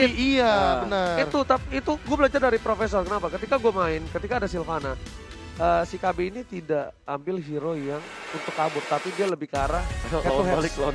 Iya, benar. Itu gue belajar dari profesor. Kenapa? Ketika gue main, ketika ada Sylvana, si KB ini tidak ambil hero yang untuk kabur, tapi dia lebih ke arah head to head. Lawan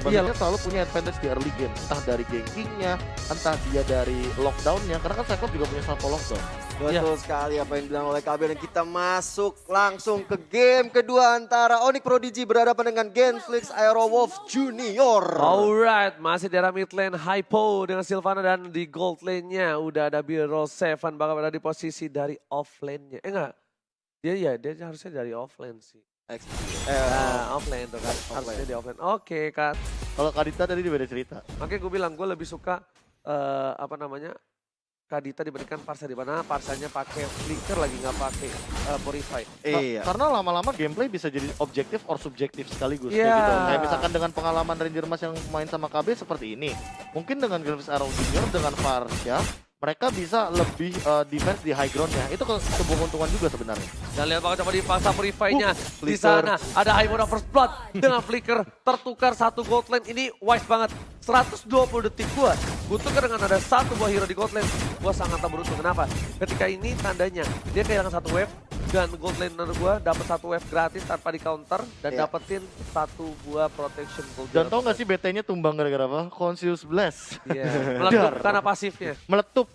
Iya, baliknya selalu punya advantage di early game. Entah dari gankingnya, entah dia dari lockdownnya. Karena kan Cyclops juga punya satu lockdown. Betul sekali apa yang dibilang oleh KB dan kita masuk langsung ke game kedua antara Onyx Prodigy berhadapan dengan Genflix Aerowolf Junior. alright, masih di arah mid lane Hypo dengan Sylvana dan di gold lane-nya udah ada Biro Seven bakal berada di posisi dari off lane-nya. Enggak, dia harusnya dari off lane sih. Off lane tuh kan, harusnya di off lane. Oke kan, Kalau Kadita tadi dia beda cerita. makanya gue bilang gue lebih suka Kadita dibandingkan Parsa, di mana Parsanya pakai flicker lagi nggak pakai purify. Iya. Karena lama-lama gameplay bisa jadi objektif or subjektif sekaligus. Iya. Kayak gitu. Kayak misalkan dengan pengalaman Ranger Mas yang main sama KB seperti ini. Mungkin dengan Genflix Arrow Junior, dengan Farsha, mereka bisa lebih defense di high ground-nya. Itu sebuah keuntungan juga sebenarnya. Dan lihat bakal coba dipaksa purify-nya. Di flicker. sana ada Haimura First Blood dengan flicker tertukar satu gold lane. Ini wise banget. 120 detik gua tukar dengan ada satu buah hero di gold lane. Gua sangat tak beruntung. Kenapa? Ketika ini tandanya dia kehilangan satu wave dan gold laner gua dapat satu wave gratis tanpa di counter dan Iya. dapetin satu buah protection gold. Dan tau gak sih BT-nya tumbang gara-gara apa? Conscious Blast. Iya, meletup karena pasifnya. Meletup.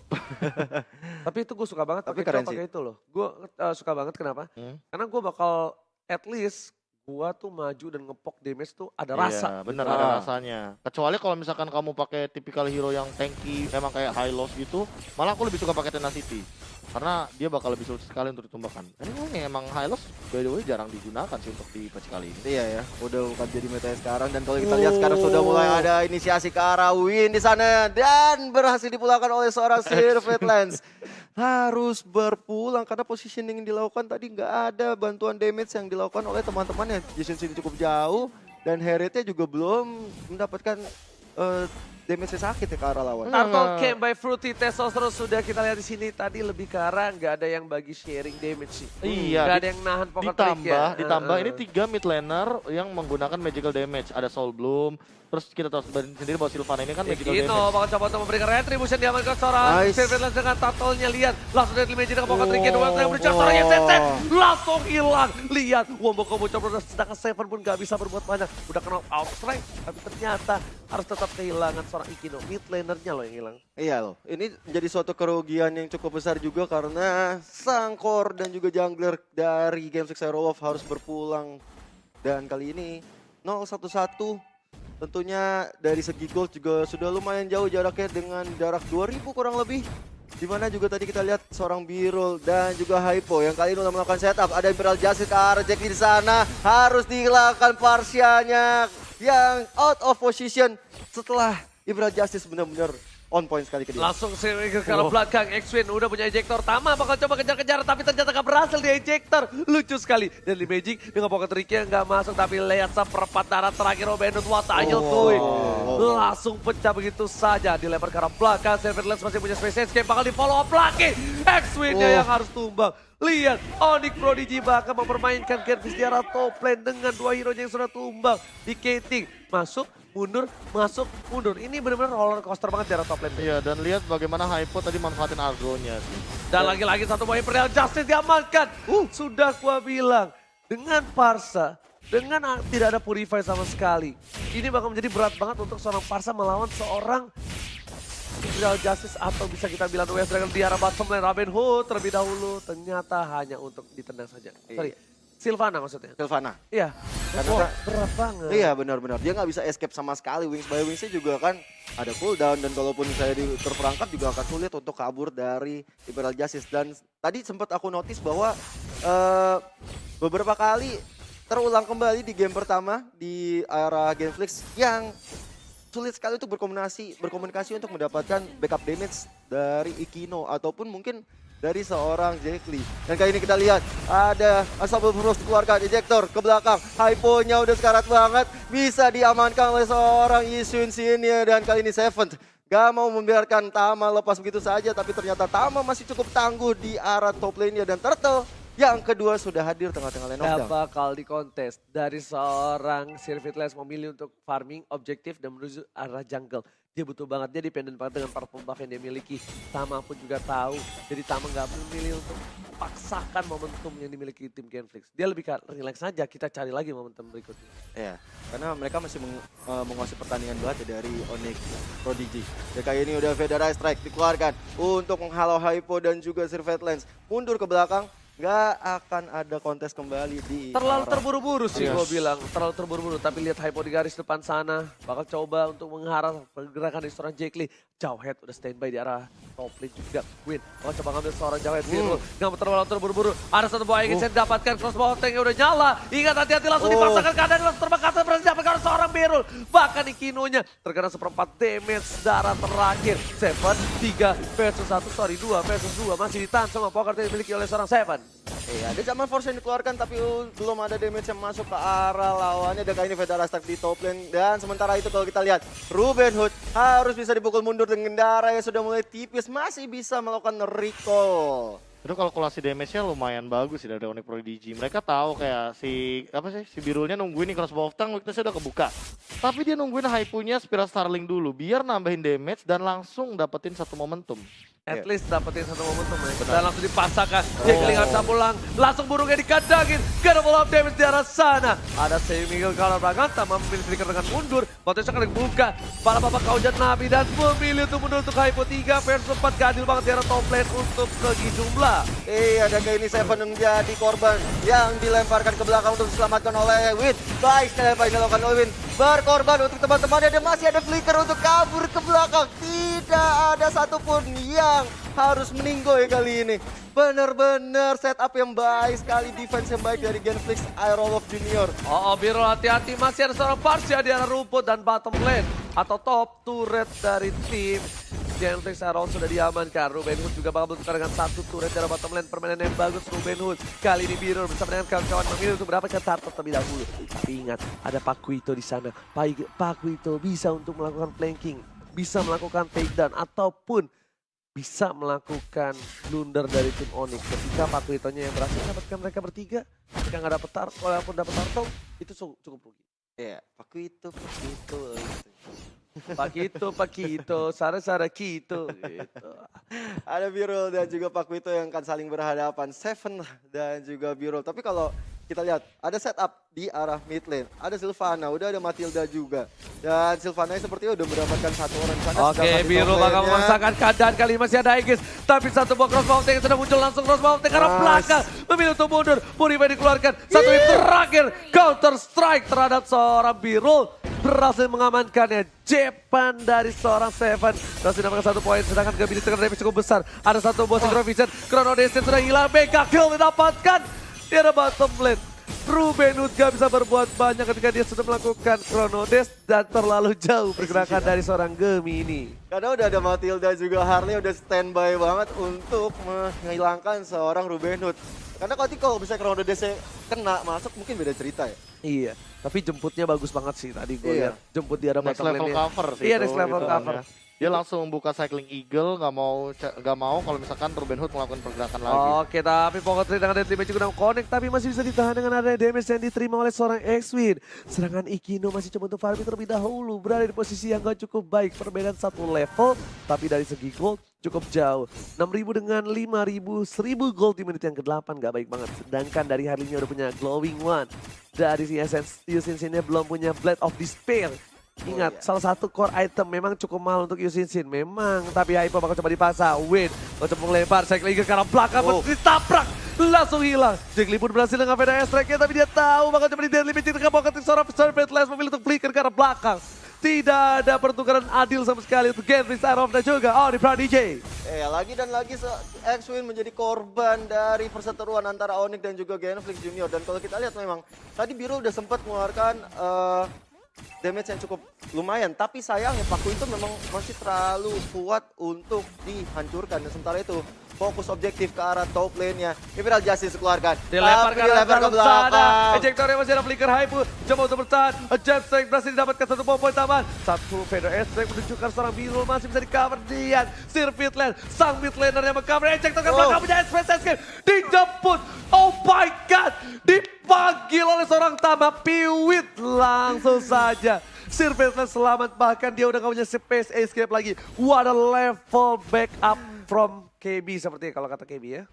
Tapi itu gue suka banget Tapi pakai keren Chop, pakai itu loh. Gue suka banget kenapa? Hmm. Karena gue bakal at least gue tuh maju dan ngepok damage tuh ada rasa. Iya, bener Ah. ada rasanya. Kecuali kalau misalkan kamu pakai tipikal hero yang tanky, emang kayak high loss gitu, malah aku lebih suka pakai Tenacity. Karena dia bakal lebih sulit sekali untuk ditumbangkan. Ini emang high loss by the way jarang digunakan sih untuk di patch kali ini. Iya ya, udah bukan jadi meta sekarang dan kalau kita lihat sekarang sudah mulai ada inisiasi ke arah win di sana dan berhasil dipulangkan oleh seorang Sirvet Lens. Harus berpulang karena positioning yang dilakukan tadi nggak ada bantuan damage yang dilakukan oleh teman-temannya. Jason sini cukup jauh dan Herite juga belum mendapatkan damage yang sakit ya ke arah lawan. Turtle Camp by Fruity Testosterone sudah kita lihat di sini tadi lebih ke arah nggak ada yang bagi sharing damage sih. Iya, Nggak ada yang nahan pocket trick ya. Ditambah ini 3 mid laner yang menggunakan magical damage. Ada Soul Bloom, terus kita tahu sendiri bahwa Sylvana ini kan magical Kino damage. bakal coba untuk memberikan retribution diamankan seorang Nice. Sirvet Lens dengan turtle-nya. Lihat langsung dari Imagine dengan pocket trick-nya. Dua Oh. yang berbicara seorang YTT langsung hilang. Lihat Wombo combo coba sedangkan Seven pun nggak bisa berbuat banyak. Udah kena outstrike tapi ternyata harus tetap kehilangan seorang Ikino. Mid laner-nya loh yang hilang. Iya loh, ini menjadi suatu kerugian yang cukup besar juga karena sang core dan juga jungler dari Game 6 Aerowolf harus berpulang. Dan kali ini 0-1-1 tentunya dari segi gold juga sudah lumayan jauh jaraknya dengan jarak 2000 kurang lebih. Dimana juga tadi kita lihat seorang Birul dan juga Hypo yang kali ini udah melakukan setup. Ada Imperial Justice ke arah Jack di sana. Harus dihilangkan Parsianya yang out of position setelah Imperial Justice benar-benar on point sekali ke dia. Langsung ke arah belakang, X-Win udah punya ejector. Tama bakal coba kejar-kejar tapi ternyata gak berhasil di ejector. Lucu sekali. Dan di Magic dengan pocket trick-nya gak masuk tapi lihat seperempat darah terakhir Robinhood Watayel tuh. Langsung pecah begitu saja. Dilempar ke arah belakang, Sirvet Lens masih punya space escape. Bakal di follow up lagi. X-Win-nya yang harus tumbang. Lihat, Onyx Prodigy bahkan mempermainkan Genflix di arah top lane dengan dua hero yang sudah tumbang. Di Kating, masuk, mundur, masuk, mundur. Ini benar-benar roller coaster banget di arah top lane. Iya, dan lihat bagaimana Hypo tadi manfaatin argonya sih. Dan lagi-lagi satu buah Imperial Justice diamankan. Sudah gua bilang, dengan Parsa, dengan tidak ada Purify sama sekali. Ini bakal menjadi berat banget untuk seorang Parsa melawan seorang Imperial Justice atau bisa kita bilang West Dragon di arah bottom lane Robinhood terlebih dahulu. Ternyata hanya untuk ditendang saja. Sorry, Sylvana maksudnya. Sylvana. Iya, Karena berat banget. Iya benar-benar, dia nggak bisa escape sama sekali. Wings by Wingsnya juga kan ada cooldown dan kalaupun saya terperangkap juga akan sulit untuk kabur dari Imperial Justice. Dan tadi sempat aku notice bahwa beberapa kali terulang kembali di game pertama di era Genflix yang sulit sekali untuk berkomunikasi untuk mendapatkan backup damage dari Ikino ataupun mungkin dari seorang Jack Lee. Dan kali ini kita lihat ada Unstoppable Force dikeluarkan ejector ke belakang. Hypo-nya udah sekarat banget. Bisa diamankan oleh seorang Yisun sini dan kali ini Seventh gak mau membiarkan Tama lepas begitu saja. Tapi ternyata Tama masih cukup tangguh di arah top lane-nya dan Turtle yang kedua sudah hadir tengah-tengah lane of Gak down. bakal dikontes dari seorang Sirvet Lens memilih untuk farming objektif dan menuju arah jungle. Dia butuh banget, dia dependent banget dengan purple buff yang dia miliki. Tama pun juga tahu, jadi Tama nggak memilih untuk paksakan momentum yang dimiliki tim Genflix. Dia lebih relax saja, kita cari lagi momentum berikutnya. Ya, karena mereka masih menguasai pertandingan banget ya dari Onyx Prodigy. Ya kayak ini udah Federal Strike dikeluarkan untuk menghalau Hypo dan juga Sirvet Lens. Mundur ke belakang, nggak akan ada kontes kembali di Terlalu arah. terburu-buru sih Yes. gue bilang, terlalu terburu-buru. Tapi lihat Hypo di garis depan sana, bakal coba untuk mengharap pergerakan dari seorang Jack Lee. Jauhead udah standby di arah top lane juga. Win, bakal coba ngambil seorang Jauhead. Virul, nggak terlalu terburu-buru. Ada satu buah ingin saya dapatkan, crossbow tank yang udah nyala. Ingat hati-hati langsung dipaksakan keadaan, langsung terbakar. Berhasil dapatkan seorang Virul. Bahkan Ikinonya terkena seperempat damage darah terakhir. Seven, 3 versus 1, sorry 2 versus 2. Masih ditahan sama poker yang dimiliki oleh seorang Seven. Iya, ada zaman force yang dikeluarkan tapi belum ada damage yang masuk ke arah lawannya. Dan kali ini Federal Strike di top lane. Dan sementara itu kalau kita lihat, Ruben Hood harus bisa dipukul mundur dengan darah yang sudah mulai tipis. Masih bisa melakukan recall. Itu kalkulasi damage-nya lumayan bagus sih dari Onyx Prodigy. Mereka tahu kayak si Birulnya nungguin nih crossbow of tank, weakness-nya udah kebuka. Tapi dia nungguin Hypo-nya Spiral Starling dulu biar nambahin damage dan langsung dapetin satu momentum. At least dapetin satu momentum ya. Dan langsung dipaksakan. Dia kelingan pulang. Langsung burungnya dikandangin. Gak ada follow up damage di arah sana. Ada Save Miguel ke arah belakang. Tama memilih flicker dengan mundur. Potensi akan dibuka. Para bapak kaujat Nabi dan memilih untuk mundur untuk Hypo 3 versus 4. Gak adil banget di arah top lane untuk segi jumlah. Iya, dan kali ini Seven menjadi korban yang dilemparkan ke belakang untuk diselamatkan oleh Win. Baik sekali apa yang dilakukan oleh Win. Berkorban untuk teman-temannya dan masih ada flicker untuk kabur ke belakang. Tidak ada satupun yang harus meninggoy kali ini. Benar-benar setup yang baik sekali, defense yang baik dari Genflix Aerolov Junior. Oh, Birul hati-hati. Masih ada seorang Parsia di arah rumput dan bottom lane. Atau top turret dari tim Genflix Aerolov sudah diamankan. Ruben Hood juga bakal bertukar dengan satu turret dari bottom lane. Permainan yang bagus Ruben Hood. Kali ini Birul bersama dengan kawan-kawan memilih untuk mendapatkan turret terlebih dahulu. Tapi ingat, ada Pakuito di sana. Pakuito bisa untuk melakukan flanking. Bisa melakukan takedown ataupun bisa melakukan blunder dari tim Onyx. Ketika Pakuitonya yang berhasil mendapatkan mereka bertiga, ketika nggak dapet walaupun dapet turtle, itu cukup rugi. Iya, Pakuito. Pakito, Sara Kito. Gitu. Ada Birul dan juga Pakuito yang akan saling berhadapan. Seven dan juga Birul. Tapi kalau kita lihat, ada setup di arah mid lane. Ada Sylvana, udah ada Matilda juga. Dan Sylvana sepertinya udah mendapatkan satu orang di sana. Oke, Birul bakal memaksakan keadaan kali ini masih ada Aegis. Tapi satu buah crossbow tank yang sudah muncul langsung crossbow tank karena belakang. Memilih untuk mundur, Purify dikeluarkan. Satu hit terakhir, counter strike terhadap seorang Birul. Berhasil mengamankannya. Jepan dari seorang Seven. Berhasil mendapatkan satu poin, sedangkan Gabi terkena damage cukup besar. Ada satu buah Synchrovision, Chrono Descent sudah hilang. Mega kill didapatkan. Di arah bottom lane. Ruben Hood gak bisa berbuat banyak ketika dia sudah melakukan Chrono Dash dan terlalu jauh pergerakan dari seorang Gemi ini. Karena udah ada Matilda juga, Harley udah standby banget untuk menghilangkan seorang Ruben Hood. Karena kalau bisa Chrono Dash kena masuk mungkin beda cerita ya. Iya, tapi jemputnya bagus banget sih tadi gue lihat. Jemput di arah Next bottom level lane. cover sih. Iya, itu, next level itu cover. kan ya. Dia langsung buka Cycling Eagle, nggak mau kalau misalkan Ruben Hood melakukan pergerakan lagi. Oke, tapi Pocket Trade dengan Deadly Magic udah connect, tapi masih bisa ditahan dengan adanya damage yang diterima oleh seorang X-Win. Serangan Ikino masih coba untuk farming terlebih dahulu, berada di posisi yang gak cukup baik. Perbedaan satu level, tapi dari segi gold cukup jauh. 6.000 dengan 5.000, 1.000 gold di menit yang ke-8 gak baik banget. Sedangkan dari Harley-nya udah punya Glowing One. Dari si Essence Yusin-Sinnya belum punya Blade of Despair. Ingat, salah satu core item memang cukup mahal untuk Yusin-Sin. Memang, tapi Hypo bakal coba dipasang. Win, bakal coba melempar. Cycle Eagle ke arah belakang, ditabrak. Langsung hilang. Jack Lee pun berhasil dengan Veda strike-nya, tapi dia tahu bakal coba di deadly magic ke pocket seorang Serpent Last memilih untuk flicker ke arah belakang. Tidak ada pertukaran adil sama sekali untuk Genflix Aerolov dan juga Onyx Prodigy. Lagi dan lagi X-Win menjadi korban dari perseteruan antara Onyx dan juga Genflix Junior. Dan kalau kita lihat memang, tadi Birul udah sempat mengeluarkan damage yang cukup lumayan, tapi sayangnya Paku itu memang masih terlalu kuat untuk dihancurkan. Dan sementara itu fokus objektif ke arah top lane-nya. Imperial Justice keluarkan. Dilempar ke belakang. Ejectornya masih ada flicker Hypo. Coba untuk bertahan. Jump strike berhasil didapatkan satu poin tambahan. Satu Vader strike menunjukkan seorang Birul masih bisa di-cover. Dian, Sir Fitland, sang mid laner yang meng-cover. Ejector ke belakang punya Space Escape. Dijemput. Oh my god. Dipanggil oleh seorang Tama. Piwit langsung saja Sirveslan selamat, bahkan dia udah gak punya space escape lagi. What a level backup from KB sepertinya kalau kata KB ya.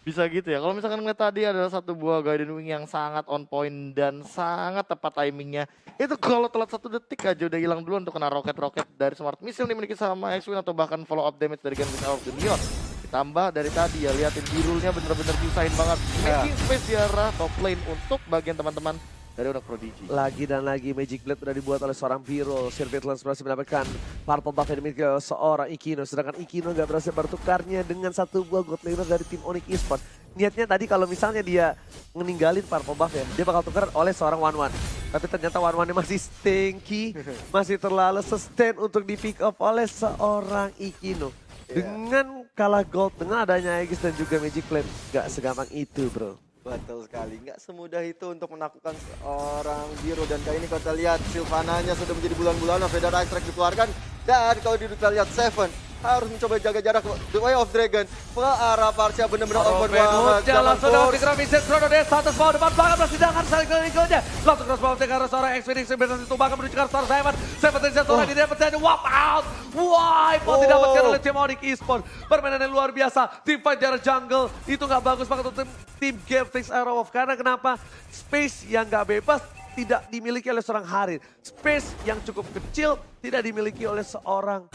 Bisa gitu ya. Kalau misalkan ngeliat tadi adalah satu buah Guardian Wing yang sangat on point dan sangat tepat timingnya. Itu kalau telat 1 detik aja udah hilang duluan untuk kena roket-roket dari Smart Missile dimiliki sama X-Wing atau bahkan follow up damage dari Gambit of the Beyond. Ditambah dari tadi ya, liatin birulnya bener-bener pisahin banget. Making space di arah top lane untuk bagian teman-teman dari Onyx Prodigy. Lagi dan lagi Magic Blade udah dibuat oleh seorang Virul. Sirveslan berhasil mendapatkan purple buff yang dimiliki oleh seorang Ikino. Sedangkan Ikino gak berhasil bertukarnya dengan satu buah God Laner dari tim Onyx Esports. Niatnya tadi kalau misalnya dia meninggalin purple buff ya, dia bakal tukar oleh seorang One-One. Tapi ternyata One-One-nya masih stanky, masih terlalu sustain untuk di pick up oleh seorang Ikino. Dengan kalah gold, dengan adanya Aegis dan juga Magic Blade, gak segampang itu bro. Betul sekali, nggak semudah itu untuk menaklukkan seorang biru. Dan kali ini kalau kita lihat Sylvananya sudah menjadi bulan-bulanan, Feather Strike dikeluarkan. Dan kalau kita lihat Seven harus mencoba jaga jarak The Way of Dragon ke arah Parsia, benar-benar open banget. Jalan sudah Tigra Vincent, Chrono Dance, status bawah depan banget, bersidangan saling kelilingnya. Langsung cross bawah ke arah seorang X-Phoenix yang berhasil tumbangkan menuju ke arah seorang Seven. Seven terjatuh satu lagi, dia percaya wap out. Why? Mau didapatkan oleh tim Onyx Esports. Permainan yang luar biasa, tim fight di arah jungle. Itu nggak bagus banget untuk tim Gameflix Arrow of. Karena kenapa? Space yang nggak bebas tidak dimiliki oleh seorang Harin. Space yang cukup kecil tidak dimiliki oleh seorang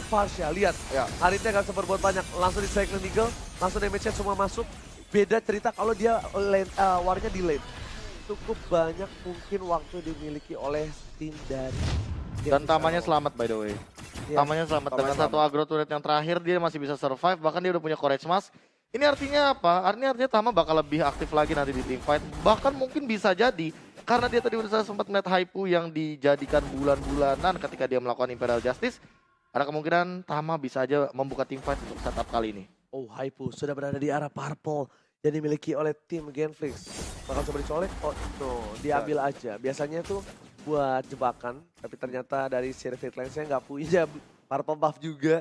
Parsia. Lihat, Harinnya gak bisa berbuat banyak. Langsung di Cyclone Eagle, langsung damage-nya semua masuk. Beda cerita kalau dia lane, warnya di lane. Cukup banyak mungkin waktu dimiliki oleh tim dari Dan Tamanya selamat by the way. Tamanya selamat dengan satu agro turret yang terakhir, dia masih bisa survive, bahkan dia udah punya Courage Mask. Ini artinya apa? Artinya Tama bakal lebih aktif lagi nanti di team fight. Bahkan mungkin bisa jadi karena dia tadi udah sempat melihat Haipu yang dijadikan bulan-bulanan ketika dia melakukan Imperial Justice. Ada kemungkinan Tama bisa aja membuka team fight untuk setup kali ini. Oh, Haipu sudah berada di arah purple yang dimiliki oleh tim Genflix. Bakal coba dicolek? Oh no, diambil aja. Biasanya tuh buat jebakan, tapi ternyata dari Sirvit Lens-nya nggak punya purple buff juga.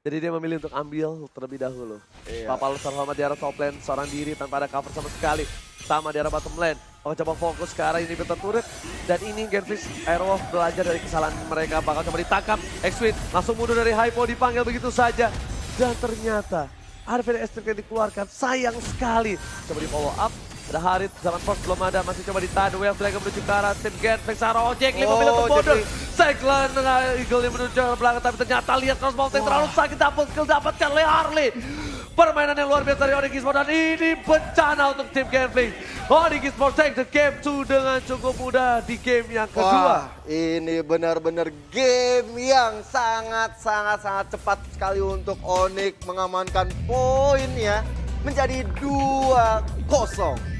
Jadi dia memilih untuk ambil terlebih dahulu. Papal terhormat di arah top lane, seorang diri tanpa ada cover sama sekali. Sama di arah bottom lane. Bakal coba fokus ke arah ini turret. Dan ini Genflix Airwolf belajar dari kesalahan mereka. Bakal coba ditangkap. X-Wing langsung mundur dari Hypo, dipanggil begitu saja. Dan ternyata ada Feather Strike yang dikeluarkan. Sayang sekali. Coba di follow up. Ada Harit, zaman post belum ada, masih coba ditahan. Wave Flag menuju ke arah tim Genflix. Arrow Jack Lee memilih untuk bodoh. Cyclone Eagle yang menuju ke belakang. Tapi ternyata lihat crossbow tank terlalu sakit. Dapat skill, dapatkan oleh Harley. Permainan yang luar biasa dari Onyx Esports, dan ini bencana untuk tim Genflix. Onyx Esports take the game 2 dengan cukup mudah di game yang kedua. Wah, ini benar-benar game yang sangat cepat sekali untuk Onyx mengamankan poinnya menjadi 2-0.